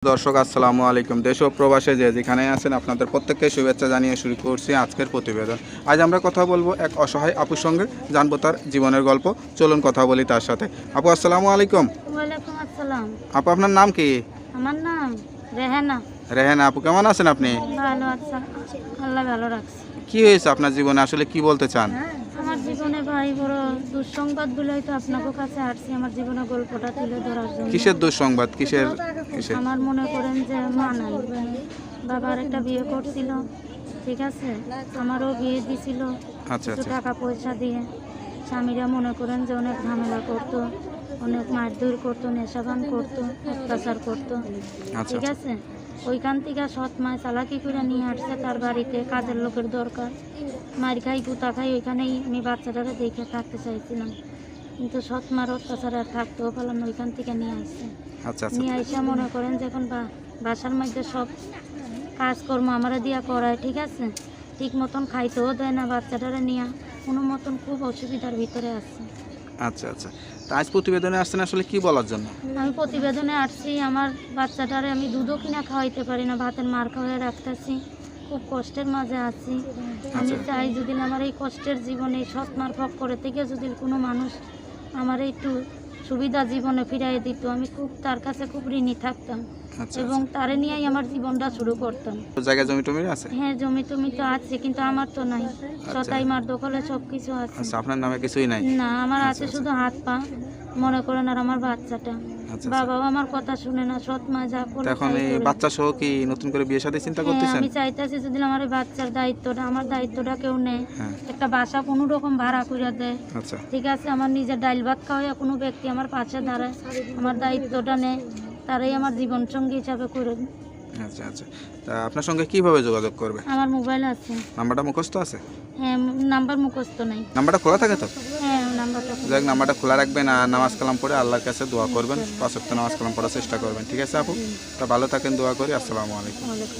দর্শক আসসালামু আলাইকুম। দেশ ও প্রবাসে যে যেখানে আছেন আপনাদের প্রত্যেককে শুভেচ্ছা জানিয়ে শুরু করছি আজকের প্রতিবেদন। আজ আমরা কথা বলবো এক অসহায় আপুর সঙ্গে, জানবো তার জীবনের গল্প। চলুন কথা বলি তার সাথে। আপু আসসালামু আলাইকুম। ওয়ালাইকুম আসসালাম। আপু আপনার নাম কি? আমার নাম রেহানা। রেহানা আপু, কেমন আছেন আপনি? ভালো আছে, আল্লাহ ভালো রাখছে। কি হয়েছে আপনার জীবনে, আসলে কি বলতে চান? আমার জীবনে ভাই বড় দুঃসংবাদ বলেই তো আপনাদের কাছে আসছি, আমার জীবনের গল্পটা তুলে ধরার জন্য। কিসের দুঃসংবাদ, কিসের? আমার মনে করেন যে মা নাই, বাবার একটা বিয়ে করছিল, ঠিক আছে, আমারও বিয়ে দিছিল আচ্ছা কিছু আচ্ছা টাকা পয়সা দিয়ে। স্বামীরা মনে করেন যে অনেক ঝামেলা করতো, অনেক মারধর করতো, নেশাবান করতো, অত্যাচার করতো, আচ্ছা ঠিক আছে। ওইখান থেকে সৎ মায় চালাকি করে নিয়ে আসছে তার বাড়িতে, কাজের লোকের দরকার, মার খাই গুতা খাই, ওইখানেই আমি বাচ্চাটাকে দেখে থাকতে চাইছিলাম, কিন্তু সৎ মার অত্যাচার আর থাকতেও পারলাম না, ওইখান থেকে নিয়ে আসছে। আচ্ছা আচ্ছা নিয়ে আসা মনে করেন যে এখন বাসার মধ্যে সব কাজকর্ম আমরা দিয়া করায়, ঠিক আছে, ঠিক মতন খাইতেও দেয় না, বাচ্চাটারে নিয়ে কোনো মতন খুব অসুবিধার ভিতরে আছে। আচ্ছা আচ্ছা তা আজ প্রতিবেদনে আসছেন আসলে কি বলার জন্য? আমি প্রতিবেদনে আসছি, আমার বাচ্চাটারে আমি দুধও কিনা খাওয়াইতে পারি না, ভাতের মার খাওয়াই রাখতেছি, খুব কষ্টের মাঝে আছি। আমি আচ্ছা। চাই যদি আমার এই কষ্টের জীবনে সৎ মার ভোগ করে থেকে যদি কোনো মানুষ আমার একটু সুবিধা জীবনে ফিরাই দিত, আমি খুব তার কাছে খুব ঋণী থাকতাম আচ্ছা এবং তারে নিয়েই আমার জীবনটা শুরু করতাম। জায়গায় জমি টমি আছে? হ্যাঁ, জমি টমি তো আছে, কিন্তু আমার তো নাই, সতাই মার দখলে সব কিছু আছে। আচ্ছা, আপনার নামে কিছুই নাই? না, আমার আচ্ছা, আছে আচ্ছা। শুধু হাত পা, মনে করেন, আর আমার বাচ্চাটা। আচ্ছা। বাবাও আমার কথা শুনে না, সৎ মা যা তো করে এখন তাই এই করে। বাচ্চা সহ কি নতুন করে বিয়ে শাদী চিন্তা হ্যাঁ, করতেছেন? আমি চাইতেছি যদি আমার এই বাচ্চার দায়িত্বটা, আমার দায়িত্বটা কেউ নেয়, হ্যাঁ। একটা বাসা কোনো রকম ভাড়া করে দেয়, আচ্ছা ঠিক আছে, আমার নিজের ডাইল ভাত খাওয়ায় কোনো ব্যক্তি আমার পাশে দাঁড়ায়, আমার দায়িত্বটা নেয়, তারাই আমার জীবন সঙ্গী হিসাবে করে। আচ্ছা আচ্ছা তা আপনার সঙ্গে কিভাবে যোগাযোগ করবে? আমার মোবাইল আছে। নাম্বারটা মুখস্থ আছে? হ্যাঁ, নাম্বার মুখস্থ নাই। নাম্বারটা খোলা থাকে তো? হ্যাঁ, নাম্বারটা। যাক, নাম্বারটা খোলা রাখবেন আর নামাজ কালাম পড়ে আল্লাহর কাছে দোয়া করবেন, 5 ওয়াক্ত নামাজ কালাম পড়ার চেষ্টা করবেন, ঠিক আছে আপু? তা ভালো থাকেন, দোয়া করি। আসসালামু আলাইকুম। ওয়ালাইকুম।